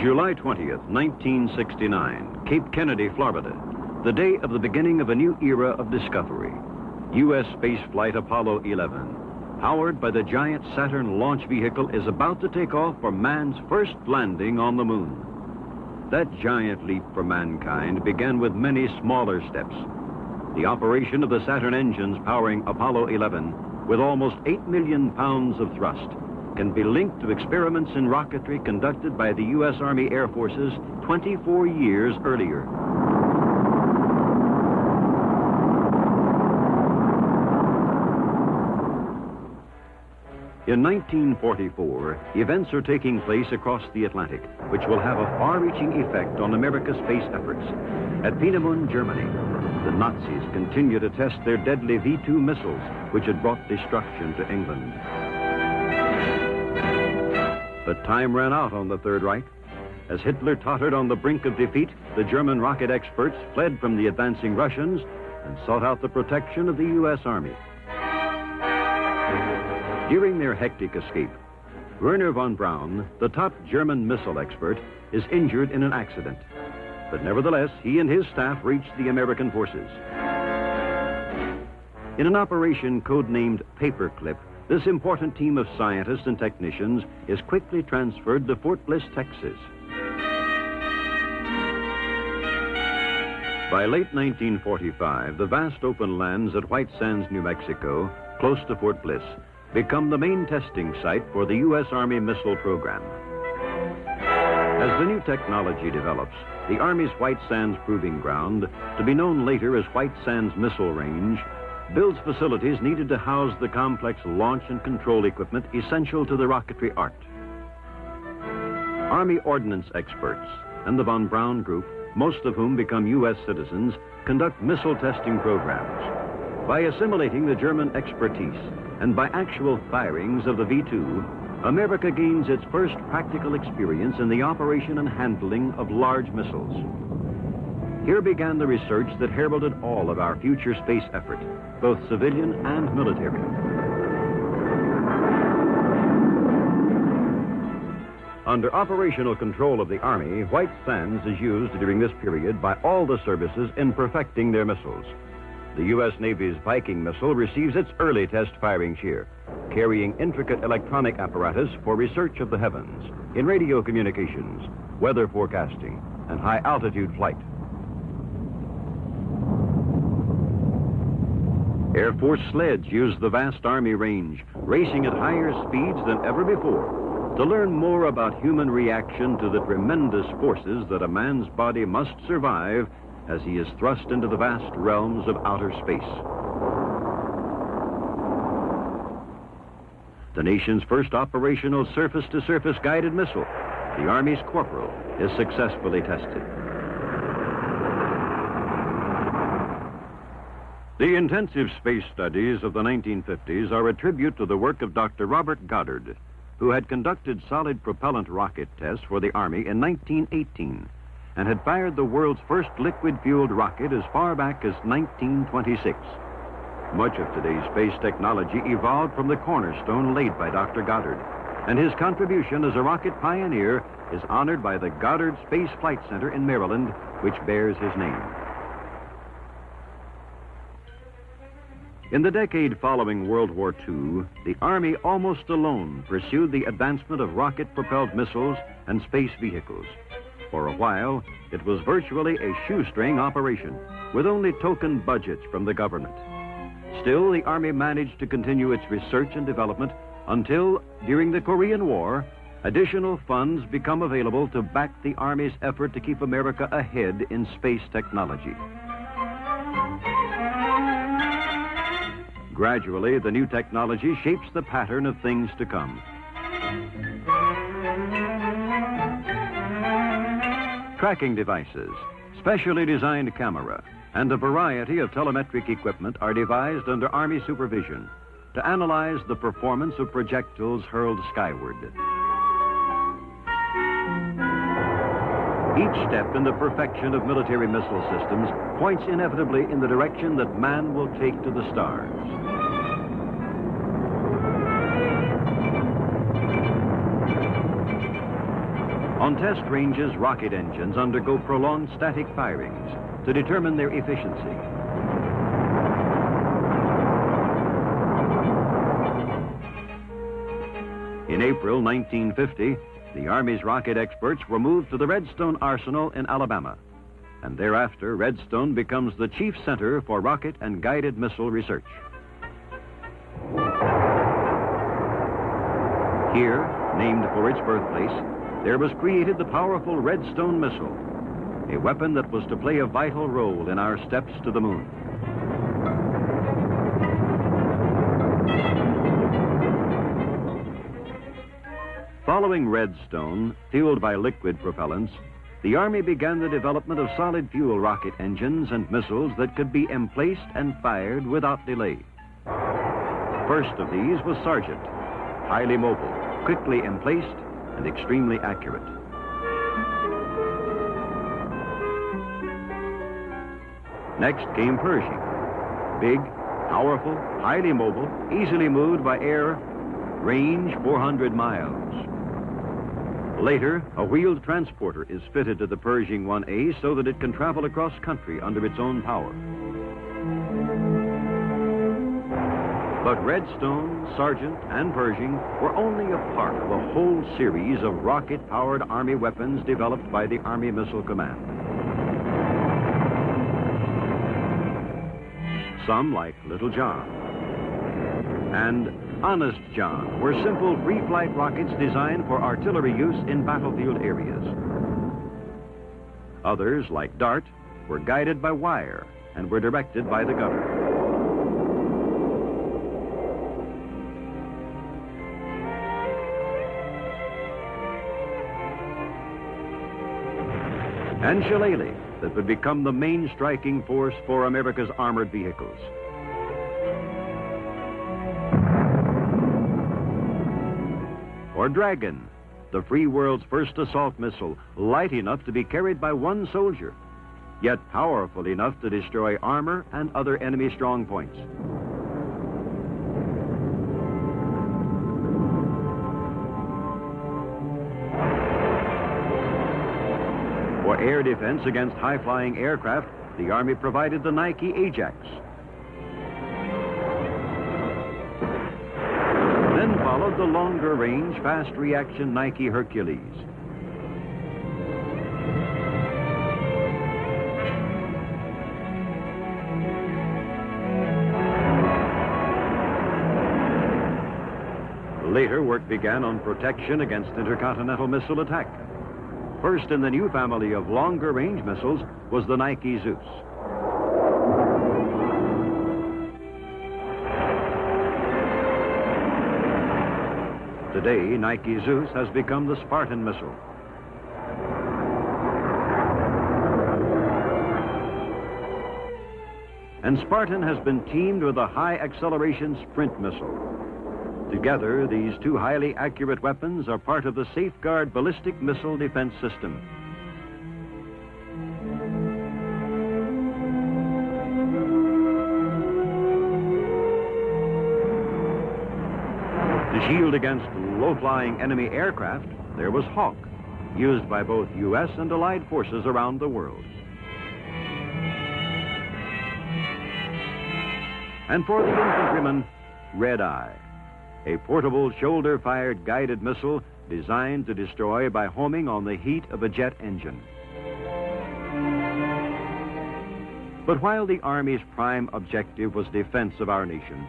July 20th, 1969, Cape Kennedy, Florida, the day of the beginning of a new era of discovery. U.S. spaceflight Apollo 11, powered by the giant Saturn launch vehicle, is about to take off for man's first landing on the moon. That giant leap for mankind began with many smaller steps. The operation of the Saturn engines powering Apollo 11, with almost 8 million pounds of thrust, can be linked to experiments in rocketry conducted by the U.S. Army Air Forces 24 years earlier. In 1944, events are taking place across the Atlantic, which will have a far-reaching effect on America's space efforts. At Peenemünde, Germany, the Nazis continue to test their deadly V-2 missiles, which had brought destruction to England. But time ran out on the Third Reich. As Hitler tottered on the brink of defeat, the German rocket experts fled from the advancing Russians and sought out the protection of the U.S. Army. During their hectic escape, Wernher von Braun, the top German missile expert, is injured in an accident. But nevertheless, he and his staff reached the American forces. In an operation codenamed Paperclip, this important team of scientists and technicians is quickly transferred to Fort Bliss, Texas. By late 1945, the vast open lands at White Sands, New Mexico, close to Fort Bliss, become the main testing site for the U.S. Army missile program. As the new technology develops, the Army's White Sands Proving Ground, to be known later as White Sands Missile Range, builds facilities needed to house the complex launch and control equipment essential to the rocketry art. Army ordnance experts and the von Braun Group, most of whom become U.S. citizens, conduct missile testing programs. By assimilating the German expertise and by actual firings of the V-2, America gains its first practical experience in the operation and handling of large missiles. Here began the research that heralded all of our future space effort, both civilian and military. Under operational control of the Army, White Sands is used during this period by all the services in perfecting their missiles. The U.S. Navy's Viking missile receives its early test firings here, carrying intricate electronic apparatus for research of the heavens, in radio communications, weather forecasting, and high-altitude flight. Air Force sleds use the vast Army range, racing at higher speeds than ever before, to learn more about human reaction to the tremendous forces that a man's body must survive as he is thrust into the vast realms of outer space. The nation's first operational surface-to-surface guided missile, the Army's Corporal, is successfully tested. The intensive space studies of the 1950s are a tribute to the work of Dr. Robert Goddard, who had conducted solid propellant rocket tests for the Army in 1918 and had fired the world's first liquid-fueled rocket as far back as 1926. Much of today's space technology evolved from the cornerstone laid by Dr. Goddard, and his contribution as a rocket pioneer is honored by the Goddard Space Flight Center in Maryland, which bears his name. In the decade following World War II, the Army almost alone pursued the advancement of rocket-propelled missiles and space vehicles. For a while, it was virtually a shoestring operation, with only token budgets from the government. Still, the Army managed to continue its research and development until, during the Korean War, additional funds become available to back the Army's effort to keep America ahead in space technology. Gradually, the new technology shapes the pattern of things to come. Tracking devices, specially designed camera, and a variety of telemetric equipment are devised under Army supervision to analyze the performance of projectiles hurled skyward. Each step in the perfection of military missile systems points inevitably in the direction that man will take to the stars. On test ranges, rocket engines undergo prolonged static firings to determine their efficiency. In April 1950, the Army's rocket experts were moved to the Redstone Arsenal in Alabama, and thereafter Redstone becomes the chief center for rocket and guided missile research. Here, named for its birthplace, there was created the powerful Redstone missile, a weapon that was to play a vital role in our steps to the moon. Following Redstone, fueled by liquid propellants, the Army began the development of solid fuel rocket engines and missiles that could be emplaced and fired without delay. First of these was Sergeant, highly mobile, quickly emplaced, and extremely accurate. Next came Pershing, big, powerful, highly mobile, easily moved by air, range 400 miles. Later, a wheeled transporter is fitted to the Pershing 1A so that it can travel across country under its own power. But Redstone, Sergeant, and Pershing were only a part of a whole series of rocket-powered Army weapons developed by the Army Missile Command. Some, like Little John and Honest John, were simple free-flight rockets designed for artillery use in battlefield areas. Others, like Dart, were guided by wire and were directed by the gunner. And Shillelagh, that would become the main striking force for America's armored vehicles. Or Dragon, the free world's first assault missile, light enough to be carried by one soldier, yet powerful enough to destroy armor and other enemy strong points. For air defense against high-flying aircraft, the Army provided the Nike Ajax. Then followed the longer-range, fast-reaction Nike Hercules. Later, work began on protection against intercontinental missile attack. First in the new family of longer-range missiles was the Nike Zeus. Today, Nike Zeus has become the Spartan missile. And Spartan has been teamed with a high-acceleration Sprint missile. Together, these two highly accurate weapons are part of the Safeguard Ballistic Missile Defense System. To shield against low-flying enemy aircraft, there was Hawk, used by both U.S. and Allied forces around the world. And for the infantryman, Red Eye, a portable shoulder-fired guided missile designed to destroy by homing on the heat of a jet engine. But while the Army's prime objective was defense of our nation,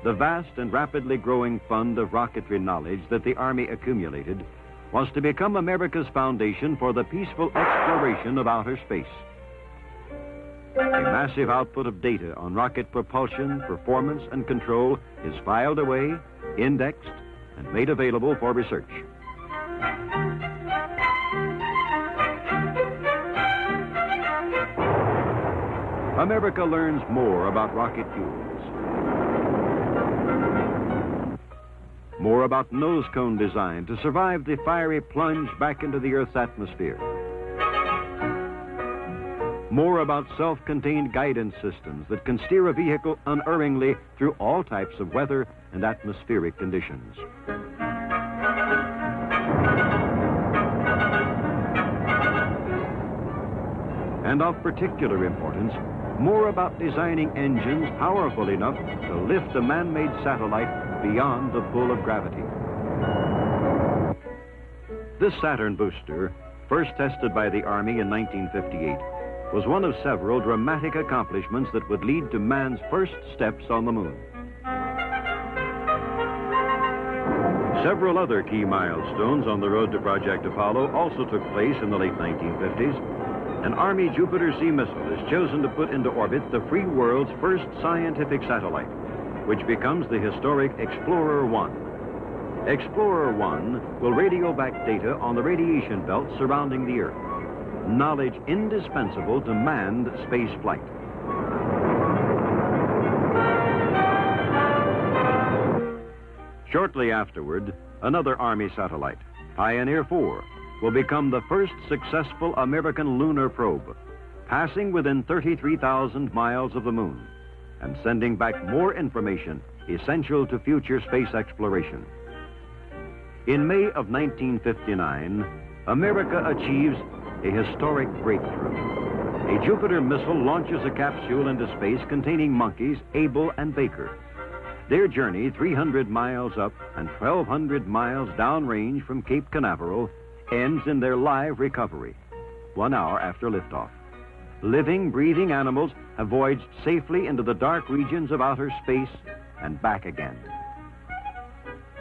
the vast and rapidly growing fund of rocketry knowledge that the Army accumulated was to become America's foundation for the peaceful exploration of outer space. A massive output of data on rocket propulsion, performance, and control is filed away, indexed, and made available for research. America learns more about rocket fuels, more about nose cone design to survive the fiery plunge back into the Earth's atmosphere, more about self-contained guidance systems that can steer a vehicle unerringly through all types of weather and atmospheric conditions. And of particular importance, more about designing engines powerful enough to lift a man-made satellite beyond the pull of gravity. This Saturn booster, first tested by the Army in 1958, was one of several dramatic accomplishments that would lead to man's first steps on the moon. Several other key milestones on the road to Project Apollo also took place in the late 1950s. An Army Jupiter C missile is chosen to put into orbit the free world's first scientific satellite, which becomes the historic Explorer 1. Explorer 1 will radio back data on the radiation belt surrounding the Earth, knowledge indispensable to manned space flight. Shortly afterward, another Army satellite, Pioneer 4, will become the first successful American lunar probe, passing within 33,000 miles of the moon and sending back more information essential to future space exploration. In May of 1959, America achieves a historic breakthrough. A Jupiter missile launches a capsule into space containing monkeys Able and Baker. Their journey, 300 miles up and 1,200 miles downrange from Cape Canaveral, ends in their live recovery, 1 hour after liftoff. Living, breathing animals have voyaged safely into the dark regions of outer space and back again.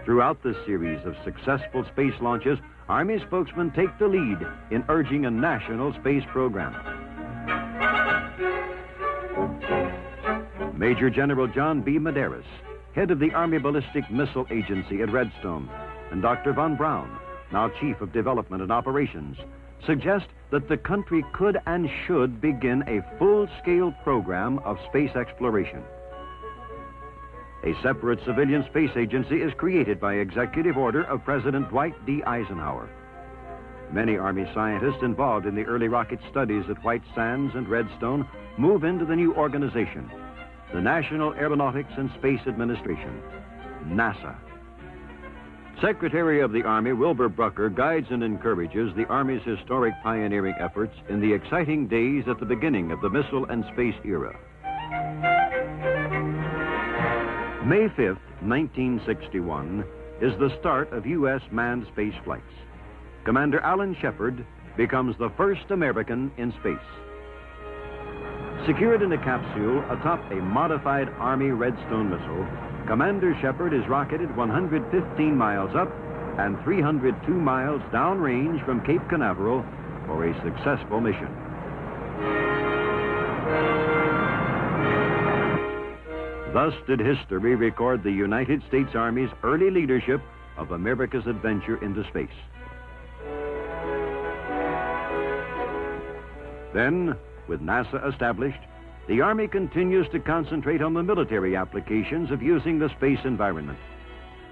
Throughout this series of successful space launches, Army spokesmen take the lead in urging a national space program. Major General John B. Medeiros, head of the Army Ballistic Missile Agency at Redstone, and Dr. Von Braun, now Chief of Development and Operations, suggest that the country could and should begin a full-scale program of space exploration. A separate civilian space agency is created by executive order of President Dwight D. Eisenhower. Many Army scientists involved in the early rocket studies at White Sands and Redstone move into the new organization, the National Aeronautics and Space Administration, NASA. Secretary of the Army Wilbur Brucker guides and encourages the Army's historic pioneering efforts in the exciting days at the beginning of the missile and space era. May 5th, 1961, is the start of U.S. manned space flights. Commander Alan Shepard becomes the first American in space. Secured in a capsule atop a modified Army Redstone missile, Commander Shepard is rocketed 115 miles up and 302 miles downrange from Cape Canaveral for a successful mission. Thus did history record the United States Army's early leadership of America's adventure into space. Then, with NASA established, the Army continues to concentrate on the military applications of using the space environment.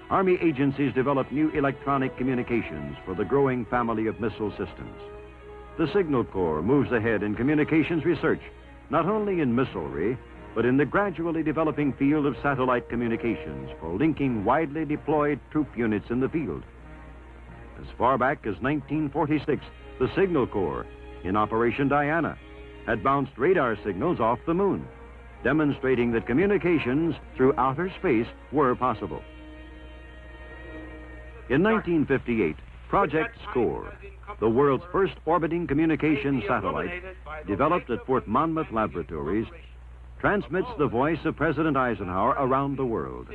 Army agencies develop new electronic communications for the growing family of missile systems. The Signal Corps moves ahead in communications research, not only in missilery, but in the gradually developing field of satellite communications for linking widely deployed troop units in the field. As far back as 1946, the Signal Corps, in Operation Diana, had bounced radar signals off the moon, demonstrating that communications through outer space were possible. In 1958, Project SCORE, the world's first orbiting communications satellite, developed at Fort Monmouth Laboratories, transmits the voice of President Eisenhower around the world,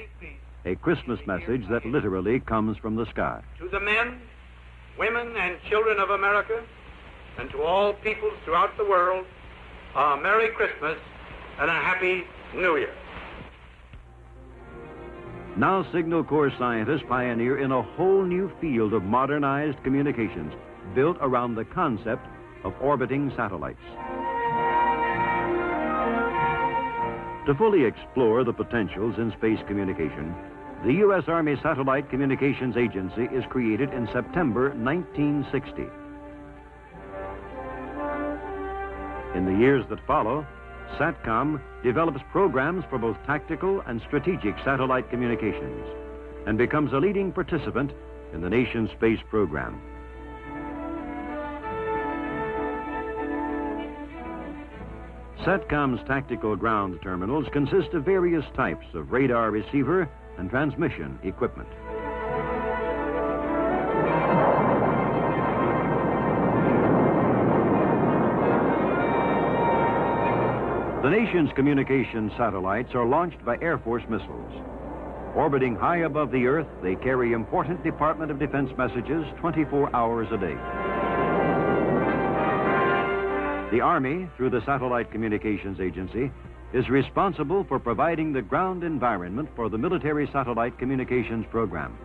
a Christmas message that literally comes from the sky. To the men, women, and children of America, and to all peoples throughout the world, a Merry Christmas and a Happy New Year. Now Signal Corps scientists pioneer in a whole new field of modernized communications built around the concept of orbiting satellites. To fully explore the potentials in space communication, the U.S. Army Satellite Communications Agency is created in September 1960. In the years that follow, SATCOM develops programs for both tactical and strategic satellite communications and becomes a leading participant in the nation's space program. SATCOM's tactical ground terminals consist of various types of radar receiver and transmission equipment. The nation's communication satellites are launched by Air Force missiles. Orbiting high above the Earth, they carry important Department of Defense messages 24 hours a day. The Army, through the Satellite Communications Agency, is responsible for providing the ground environment for the military satellite communications program.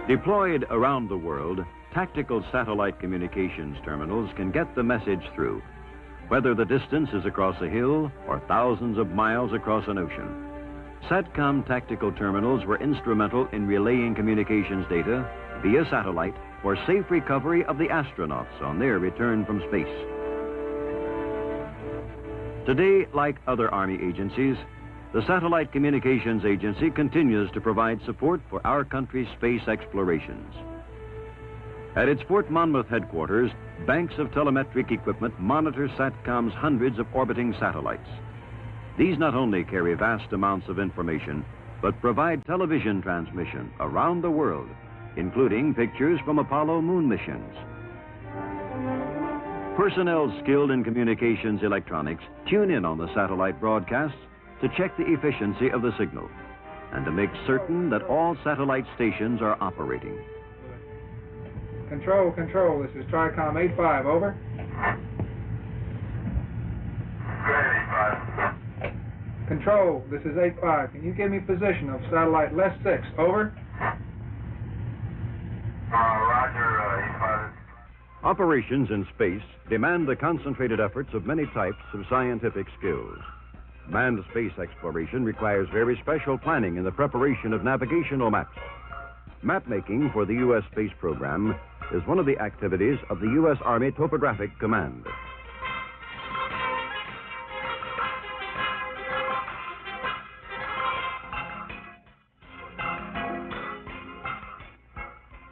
Deployed around the world, tactical satellite communications terminals can get the message through, whether the distance is across a hill or thousands of miles across an ocean. SATCOM tactical terminals were instrumental in relaying communications data via satellite for safe recovery of the astronauts on their return from space. Today, like other Army agencies, the Satellite Communications Agency continues to provide support for our country's space explorations. At its Fort Monmouth headquarters, banks of telemetric equipment monitor SATCOM's hundreds of orbiting satellites. These not only carry vast amounts of information, but provide television transmission around the world, including pictures from Apollo moon missions. Personnel skilled in communications electronics tune in on the satellite broadcasts to check the efficiency of the signal and to make certain that all satellite stations are operating. Control, this is TRICOM 85, over. Control, this is 85. Can you give me position of satellite less 6, over? Roger, 85. Operations in space demand the concentrated efforts of many types of scientific skills. Manned space exploration requires very special planning in the preparation of navigational maps. Map making for the U.S. space program is one of the activities of the U.S. Army Topographic Command.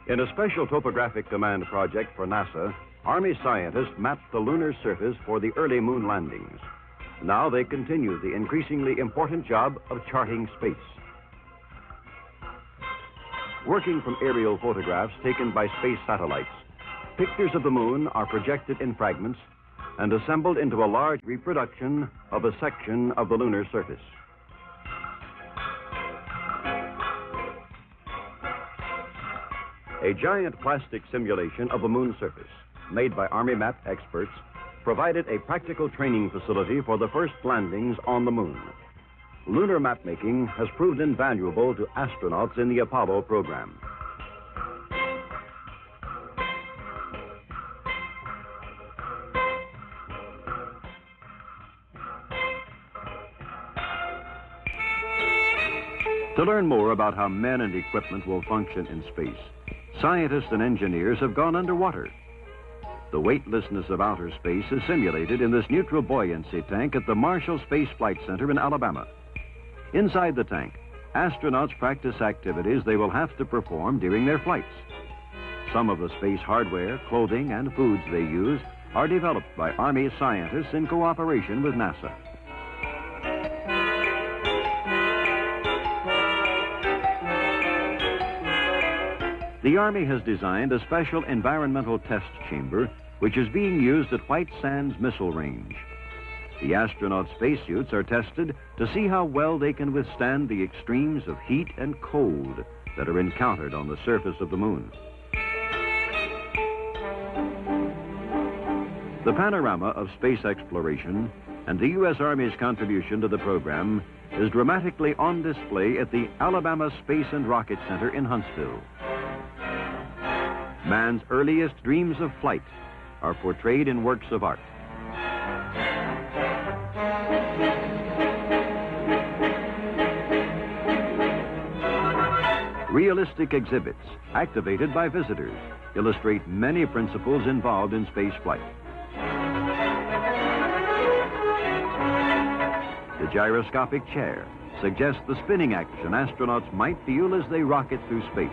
In a special Topographic Command project for NASA, Army scientists mapped the lunar surface for the early moon landings. Now they continue the increasingly important job of charting space. Working from aerial photographs taken by space satellites, pictures of the moon are projected in fragments and assembled into a large reproduction of a section of the lunar surface. A giant plastic simulation of the moon surface, made by Army map experts, provided a practical training facility for the first landings on the moon. Lunar mapmaking has proved invaluable to astronauts in the Apollo program. To learn more about how men and equipment will function in space, scientists and engineers have gone underwater. The weightlessness of outer space is simulated in this neutral buoyancy tank at the Marshall Space Flight Center in Alabama. Inside the tank, astronauts practice activities they will have to perform during their flights. Some of the space hardware, clothing, and foods they use are developed by Army scientists in cooperation with NASA. The Army has designed a special environmental test chamber which is being used at White Sands Missile Range. The astronauts' spacesuits are tested to see how well they can withstand the extremes of heat and cold that are encountered on the surface of the moon. The panorama of space exploration and the U.S. Army's contribution to the program is dramatically on display at the Alabama Space and Rocket Center in Huntsville. Man's earliest dreams of flight are portrayed in works of art. Realistic exhibits, activated by visitors, illustrate many principles involved in space flight. The gyroscopic chair suggests the spinning action astronauts might feel as they rocket through space.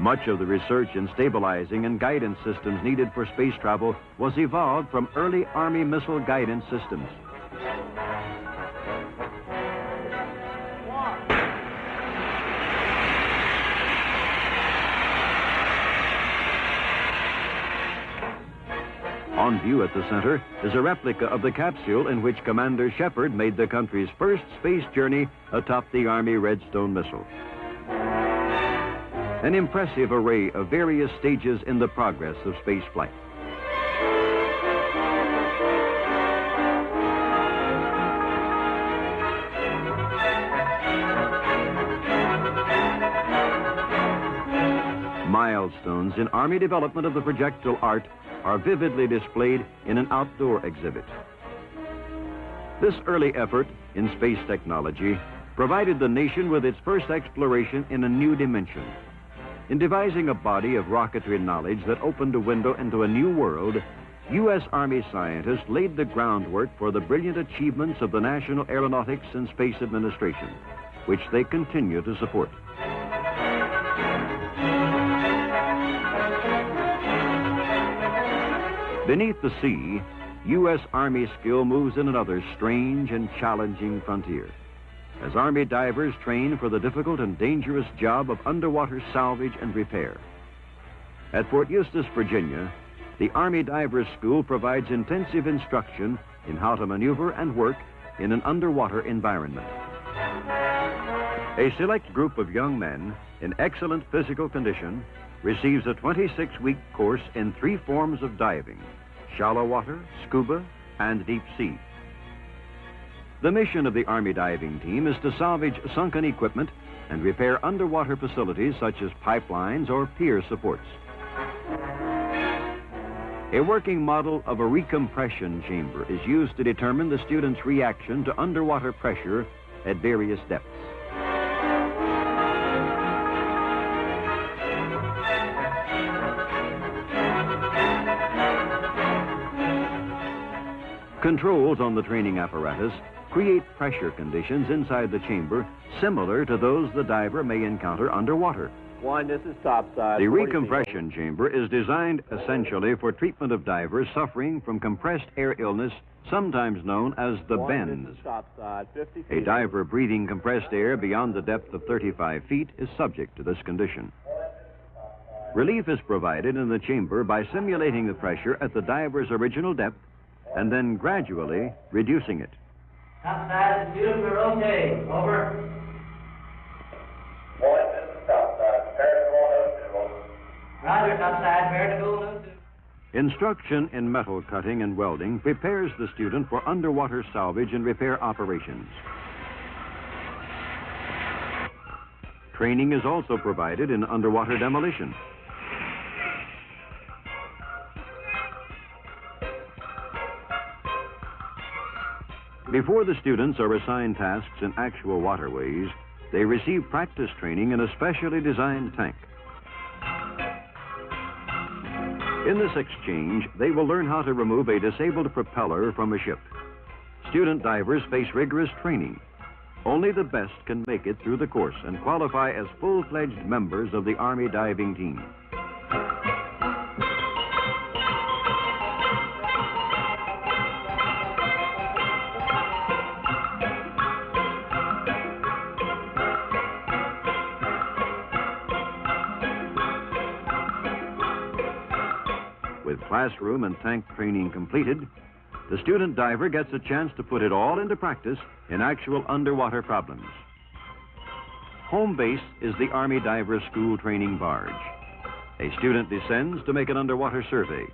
Much of the research in stabilizing and guidance systems needed for space travel was evolved from early Army missile guidance systems. On view at the center is a replica of the capsule in which Commander Shepard made the country's first space journey atop the Army Redstone missile. An impressive array of various stages in the progress of space flight. Milestones in Army development of the projectile art are vividly displayed in an outdoor exhibit. This early effort in space technology provided the nation with its first exploration in a new dimension. In devising a body of rocketry knowledge that opened a window into a new world, U.S. Army scientists laid the groundwork for the brilliant achievements of the National Aeronautics and Space Administration, which they continue to support. Beneath the sea, U.S. Army skill moves in another strange and challenging frontier, as Army divers train for the difficult and dangerous job of underwater salvage and repair. At Fort Eustis, Virginia, the Army Divers School provides intensive instruction in how to maneuver and work in an underwater environment. A select group of young men in excellent physical condition receives a 26-week course in 3 forms of diving: shallow water, scuba, and deep sea. The mission of the Army diving team is to salvage sunken equipment and repair underwater facilities such as pipelines or pier supports. A working model of a recompression chamber is used to determine the student's reaction to underwater pressure at various depths. Controls on the training apparatus create pressure conditions inside the chamber similar to those the diver may encounter underwater. One, this is topside. The recompression chamber is designed essentially for treatment of divers suffering from compressed air illness, sometimes known as the bend. This is topside, 50 feet. A diver breathing compressed air beyond the depth of 35 feet is subject to this condition. Relief is provided in the chamber by simulating the pressure at the diver's original depth and then gradually reducing it. Topside, the students are okay. Over. One, this is topside. Prepare to go on up. Roger, topside, prepare to go on. Instruction in metal cutting and welding prepares the student for underwater salvage and repair operations. Training is also provided in underwater demolition. Before the students are assigned tasks in actual waterways, they receive practice training in a specially designed tank. In this exchange, they will learn how to remove a disabled propeller from a ship. Student divers face rigorous training. Only the best can make it through the course and qualify as full-fledged members of the Army diving team. With classroom and tank training completed, the student diver gets a chance to put it all into practice in actual underwater problems. Home base is the Army Diver School training barge. A student descends to make an underwater survey.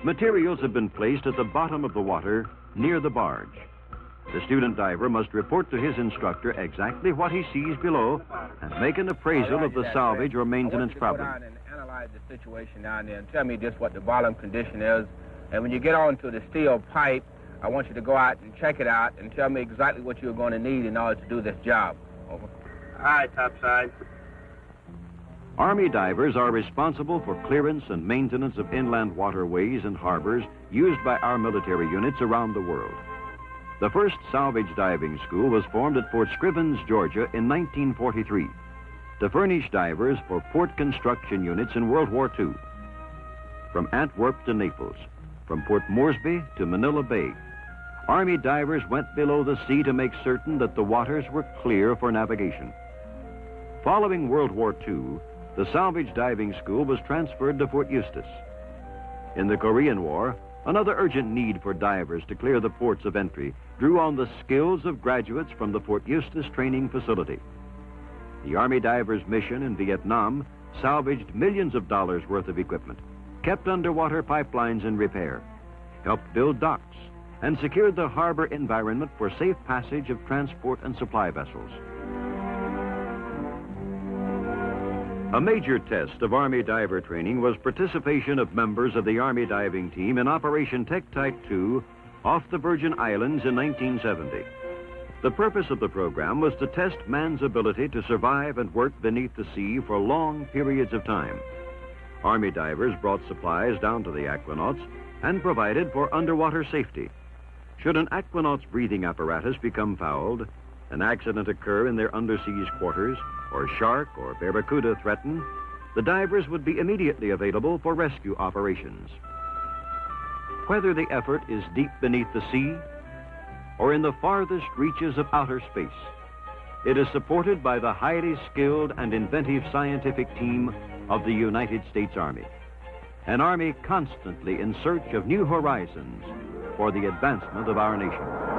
Materials have been placed at the bottom of the water near the barge. The student diver must report to his instructor exactly what he sees below and make an appraisal of the salvage or maintenance problem. Analyze the situation down there and tell me just what the bottom condition is. And when you get onto the steel pipe, I want you to go out and check it out and tell me exactly what you're going to need in order to do this job. Over. All right, topside. Army divers are responsible for clearance and maintenance of inland waterways and harbors used by our military units around the world. The first salvage diving school was formed at Fort Scrivens, Georgia in 1943. to furnish divers for port construction units in World War II. From Antwerp to Naples, from Port Moresby to Manila Bay, Army divers went below the sea to make certain that the waters were clear for navigation. Following World War II, the Salvage Diving School was transferred to Fort Eustis. In the Korean War, another urgent need for divers to clear the ports of entry drew on the skills of graduates from the Fort Eustis Training Facility. The Army divers' mission in Vietnam salvaged millions of dollars worth of equipment, kept underwater pipelines in repair, helped build docks, and secured the harbor environment for safe passage of transport and supply vessels. A major test of Army diver training was participation of members of the Army diving team in Operation Tektite II off the Virgin Islands in 1970. The purpose of the program was to test man's ability to survive and work beneath the sea for long periods of time. Army divers brought supplies down to the aquanauts and provided for underwater safety. Should an aquanaut's breathing apparatus become fouled, an accident occur in their underseas quarters, or shark or barracuda threaten, the divers would be immediately available for rescue operations. Whether the effort is deep beneath the sea or in the farthest reaches of outer space, it is supported by the highly skilled and inventive scientific team of the United States Army, an army constantly in search of new horizons for the advancement of our nation.